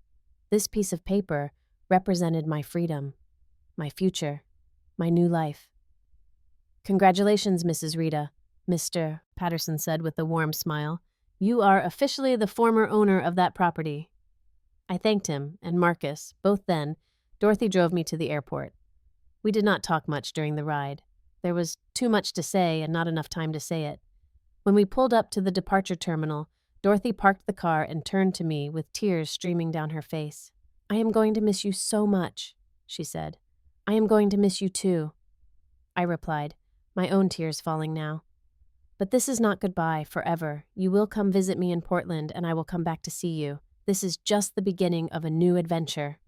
This piece of paper represented my freedom, my future, my new life. "Congratulations, Mrs. Rita," Mr. Patterson said with a warm smile. "You are officially the former owner of that property." I thanked him, and Marcus, both then. Dorothy drove me to the airport. We did not talk much during the ride. There was too much to say and not enough time to say it. When we pulled up to the departure terminal, Dorothy parked the car and turned to me with tears streaming down her face. "I am going to miss you so much," she said. "I am going to miss you too," I replied, my own tears falling now. "But this is not goodbye forever. You will come visit me in Portland, and I will come back to see you. This is just the beginning of a new adventure."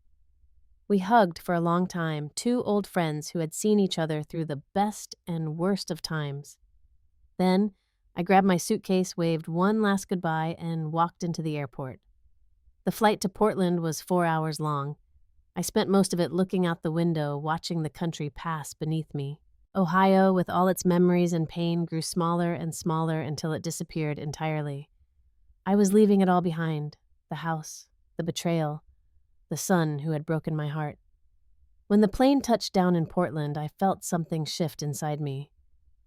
We hugged for a long time, two old friends who had seen each other through the best and worst of times. Then I grabbed my suitcase, waved one last goodbye, and walked into the airport. The flight to Portland was 4 hours long. I spent most of it looking out the window, watching the country pass beneath me. Ohio, with all its memories and pain, grew smaller and smaller until it disappeared entirely. I was leaving it all behind: the house, the betrayal, the son who had broken my heart. When the plane touched down in Portland, I felt something shift inside me.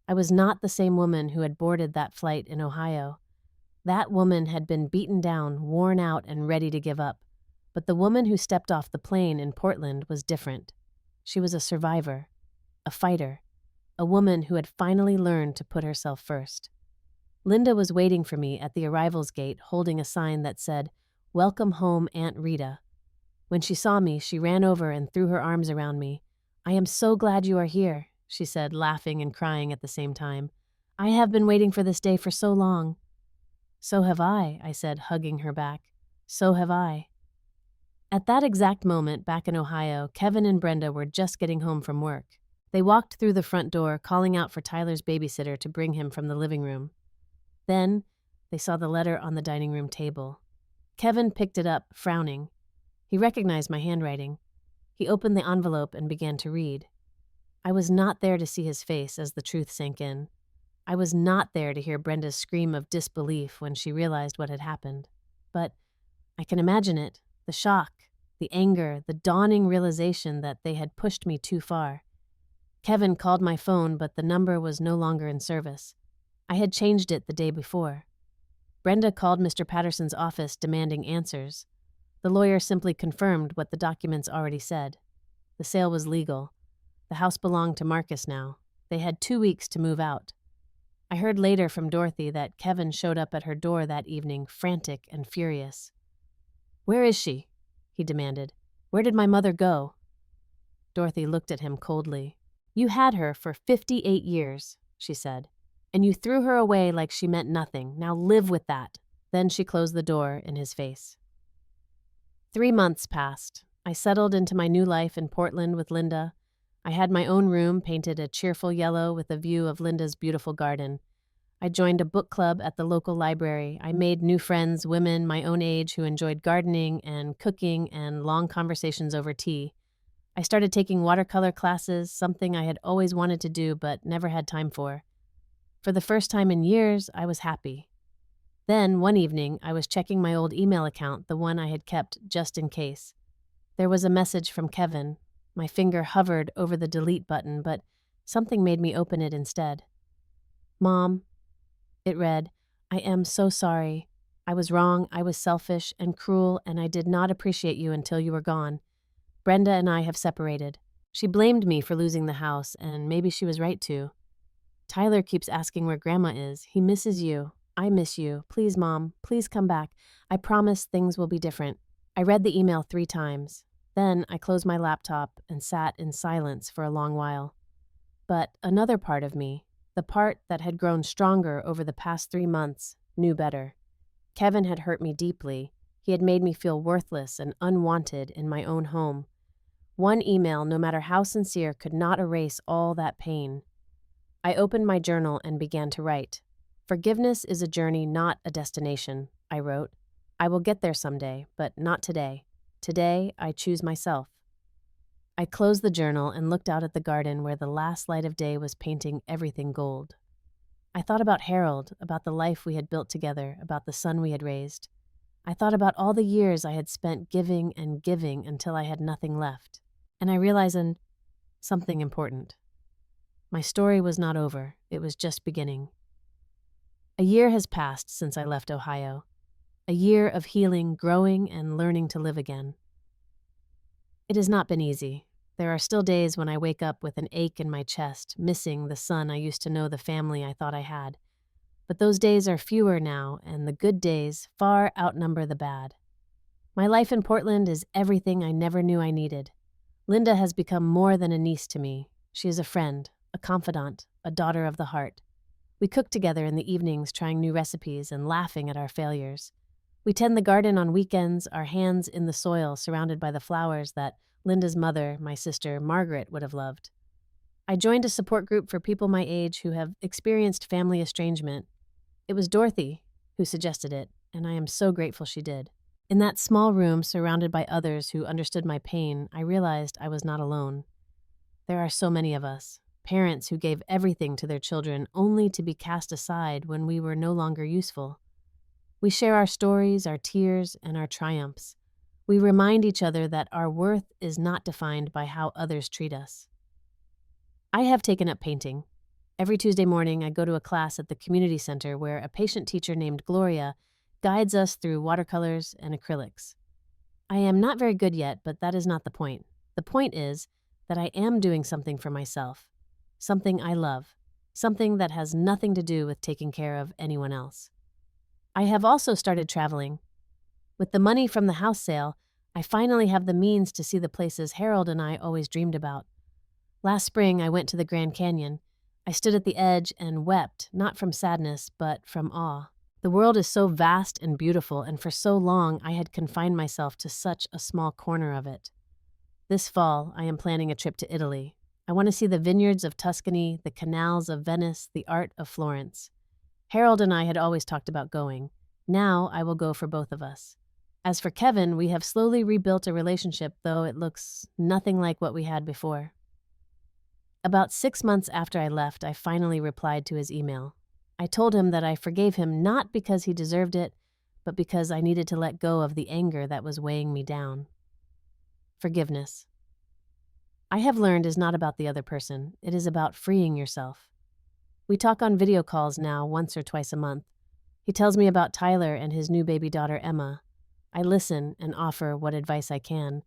I was not the same woman who had boarded that flight in Ohio. That woman had been beaten down, worn out, and ready to give up. But the woman who stepped off the plane in Portland was different. She was a survivor, a fighter, a woman who had finally learned to put herself first. Linda was waiting for me at the arrivals gate, holding a sign that said, "Welcome home, Aunt Rita." When she saw me, she ran over and threw her arms around me. "I am so glad you are here," she said, laughing and crying at the same time. "I have been waiting for this day for so long." "So have I," said, hugging her back. "So have I." At that exact moment, back in Ohio, Kevin and Brenda were just getting home from work. They walked through the front door, calling out for Tyler's babysitter to bring him from the living room. Then they saw the letter on the dining room table. Kevin picked it up, frowning. He recognized my handwriting. He opened the envelope and began to read. I was not there to see his face as the truth sank in. I was not there to hear Brenda's scream of disbelief when she realized what had happened. But I can imagine it, the shock, the anger, the dawning realization that they had pushed me too far. Kevin called my phone, but the number was no longer in service. I had changed it the day before. Brenda called Mr. Patterson's office demanding answers. The lawyer simply confirmed what the documents already said. The sale was legal. The house belonged to Marcus now. They had 2 weeks to move out. I heard later from Dorothy that Kevin showed up at her door that evening, frantic and furious. "Where is she?" he demanded. "Where did my mother go?" Dorothy looked at him coldly. "You had her for 58 years, she said, "and you threw her away like she meant nothing. Now live with that." Then she closed the door in his face. 3 months passed. I settled into my new life in Portland with Linda. I had my own room painted a cheerful yellow with a view of Linda's beautiful garden. I joined a book club at the local library. I made new friends, women my own age who enjoyed gardening and cooking and long conversations over tea. I started taking watercolor classes, something I had always wanted to do but never had time for. For the first time in years, I was happy. Then, one evening, I was checking my old email account, the one I had kept just in case. There was a message from Kevin. My finger hovered over the delete button, but something made me open it instead. Mom, it read, I am so sorry. I was wrong, I was selfish and cruel, and I did not appreciate you until you were gone. Brenda and I have separated. She blamed me for losing the house, and maybe she was right to. Tyler keeps asking where Grandma is. He misses you. I miss you. Please, Mom, please come back. I promise things will be different. I read the email 3 times. Then I closed my laptop and sat in silence for a long while. But another part of me, the part that had grown stronger over the past 3 months, knew better. Kevin had hurt me deeply. He had made me feel worthless and unwanted in my own home. One email, no matter how sincere, could not erase all that pain. I opened my journal and began to write. Forgiveness is a journey, not a destination, I wrote. I will get there someday, but not today. Today, I choose myself. I closed the journal and looked out at the garden where the last light of day was painting everything gold. I thought about Harold, about the life we had built together, about the son we had raised. I thought about all the years I had spent giving and giving until I had nothing left. And I realized something important. My story was not over. It was just beginning. A year has passed since I left Ohio. A year of healing, growing, and learning to live again. It has not been easy. There are still days when I wake up with an ache in my chest, missing the son I used to know, the family I thought I had. But those days are fewer now, and the good days far outnumber the bad. My life in Portland is everything I never knew I needed. Linda has become more than a niece to me. She is a friend, a confidant, a daughter of the heart. We cook together in the evenings, trying new recipes and laughing at our failures. We tend the garden on weekends, our hands in the soil, surrounded by the flowers that Linda's mother, my sister, Margaret, would have loved. I joined a support group for people my age who have experienced family estrangement. It was Dorothy who suggested it, and I am so grateful she did. In that small room, surrounded by others who understood my pain, I realized I was not alone. There are so many of us, parents who gave everything to their children only to be cast aside when we were no longer useful. We share our stories, our tears, and our triumphs. We remind each other that our worth is not defined by how others treat us. I have taken up painting. Every Tuesday morning, I go to a class at the community center where a patient teacher named Gloria guides us through watercolors and acrylics. I am not very good yet, but that is not the point. The point is that I am doing something for myself, something I love, something that has nothing to do with taking care of anyone else. I have also started traveling. With the money from the house sale, I finally have the means to see the places Harold and I always dreamed about. Last spring, I went to the Grand Canyon. I stood at the edge and wept, not from sadness, but from awe. The world is so vast and beautiful, and for so long I had confined myself to such a small corner of it. This fall, I am planning a trip to Italy. I want to see the vineyards of Tuscany, the canals of Venice, the art of Florence. Harold and I had always talked about going. Now I will go for both of us. As for Kevin, we have slowly rebuilt a relationship, though it looks nothing like what we had before. About 6 months after I left, I finally replied to his email. I told him that I forgave him not because he deserved it, but because I needed to let go of the anger that was weighing me down. Forgiveness. I have learned is not about the other person. It is about freeing yourself. We talk on video calls now once or twice a month. He tells me about Tyler and his new baby daughter, Emma. I listen and offer what advice I can,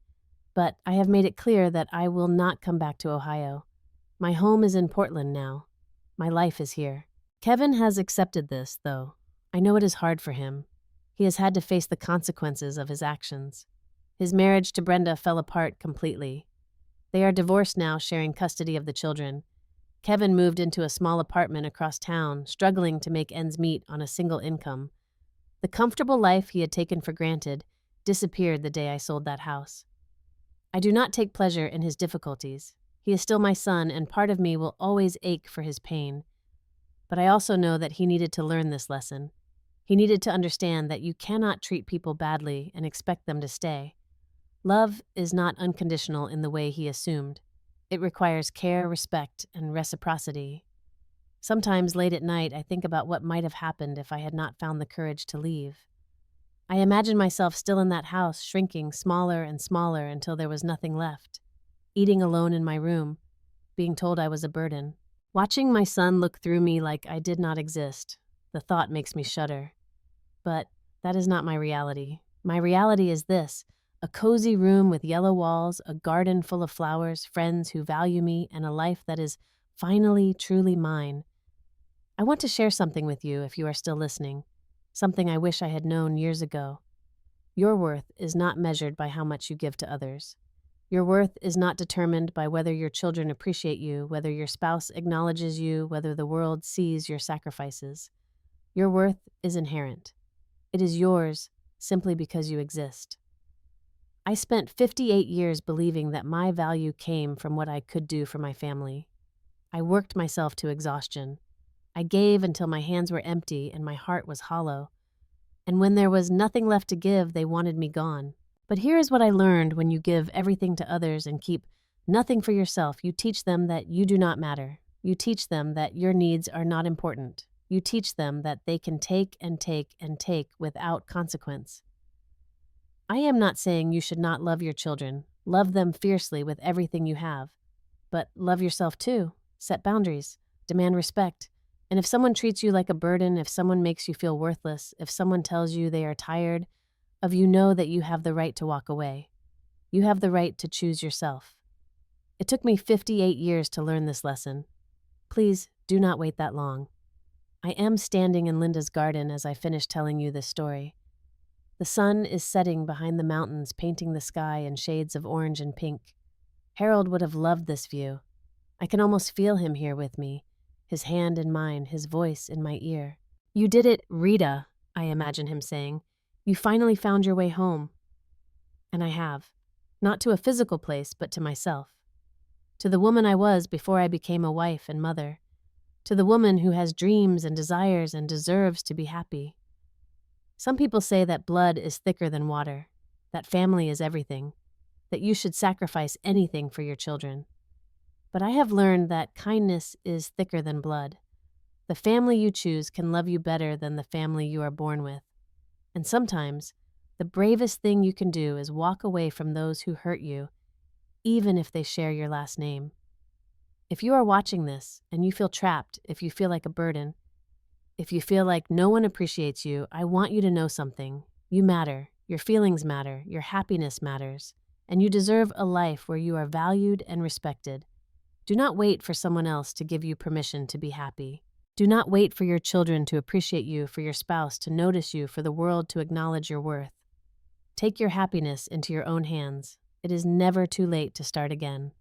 but I have made it clear that I will not come back to Ohio. My home is in Portland now. My life is here. Kevin has accepted this, though. I know it is hard for him. He has had to face the consequences of his actions. His marriage to Brenda fell apart completely. They are divorced now, sharing custody of the children. Kevin moved into a small apartment across town, struggling to make ends meet on a single income. The comfortable life he had taken for granted disappeared the day I sold that house. I do not take pleasure in his difficulties. He is still my son, and part of me will always ache for his pain. But I also know that he needed to learn this lesson. He needed to understand that you cannot treat people badly and expect them to stay. Love is not unconditional in the way he assumed. It requires care, respect, and reciprocity. Sometimes late at night, I think about what might have happened if I had not found the courage to leave. I imagine myself still in that house, shrinking smaller and smaller until there was nothing left, eating alone in my room, being told I was a burden. Watching my son look through me like I did not exist, the thought makes me shudder. But that is not my reality. My reality is this: a cozy room with yellow walls, a garden full of flowers, friends who value me, and a life that is finally truly mine. I want to share something with you if you are still listening, something I wish I had known years ago. Your worth is not measured by how much you give to others. Your worth is not determined by whether your children appreciate you, whether your spouse acknowledges you, whether the world sees your sacrifices. Your worth is inherent. It is yours simply because you exist. I spent 58 years believing that my value came from what I could do for my family. I worked myself to exhaustion. I gave until my hands were empty and my heart was hollow. And when there was nothing left to give, they wanted me gone. But here is what I learned: when you give everything to others and keep nothing for yourself, you teach them that you do not matter. You teach them that your needs are not important. You teach them that they can take and take and take without consequence. I am not saying you should not love your children. Love them fiercely with everything you have. But love yourself too. Set boundaries. Demand respect. And if someone treats you like a burden, if someone makes you feel worthless, if someone tells you they are tired of you, know that you have the right to walk away. You have the right to choose yourself. It took me 58 years to learn this lesson. Please do not wait that long. I am standing in Linda's garden as I finish telling you this story. The sun is setting behind the mountains, painting the sky in shades of orange and pink. Harold would have loved this view. I can almost feel him here with me, his hand in mine, his voice in my ear. "You did it, Rita," I imagine him saying. "You finally found your way home." And I have. Not to a physical place, but to myself. To the woman I was before I became a wife and mother. To the woman who has dreams and desires and deserves to be happy. Some people say that blood is thicker than water, that family is everything, that you should sacrifice anything for your children. But I have learned that kindness is thicker than blood. The family you choose can love you better than the family you are born with. And sometimes, the bravest thing you can do is walk away from those who hurt you, even if they share your last name. If you are watching this and you feel trapped, if you feel like a burden, if you feel like no one appreciates you, I want you to know something. You matter. Your feelings matter. Your happiness matters. And you deserve a life where you are valued and respected. Do not wait for someone else to give you permission to be happy. Do not wait for your children to appreciate you, for your spouse to notice you, for the world to acknowledge your worth. Take your happiness into your own hands. It is never too late to start again.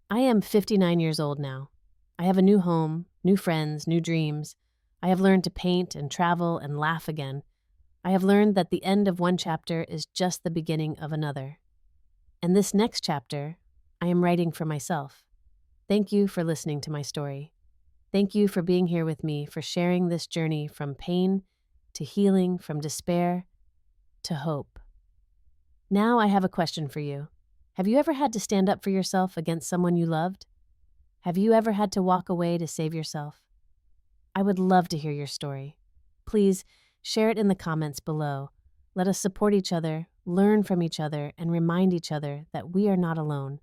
I am 59 years old now. I have a new home, new friends, new dreams. I have learned to paint and travel and laugh again. I have learned that the end of one chapter is just the beginning of another. And this next chapter, I am writing for myself. Thank you for listening to my story. Thank you for being here with me, for sharing this journey from pain to healing, from despair to hope. Now I have a question for you. Have you ever had to stand up for yourself against someone you loved? Have you ever had to walk away to save yourself? I would love to hear your story. Please share it in the comments below. Let us support each other, learn from each other, and remind each other that we are not alone.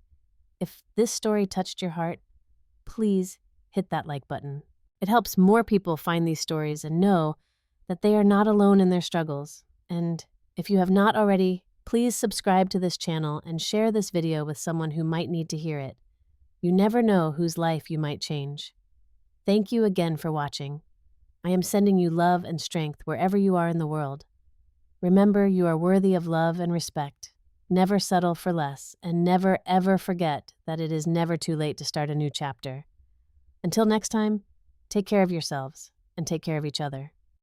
If this story touched your heart, please hit that like button. It helps more people find these stories and know that they are not alone in their struggles. And if you have not already, please subscribe to this channel and share this video with someone who might need to hear it. You never know whose life you might change. Thank you again for watching. I am sending you love and strength wherever you are in the world. Remember, you are worthy of love and respect. Never settle for less, and never ever forget that it is never too late to start a new chapter. Until next time, take care of yourselves and take care of each other.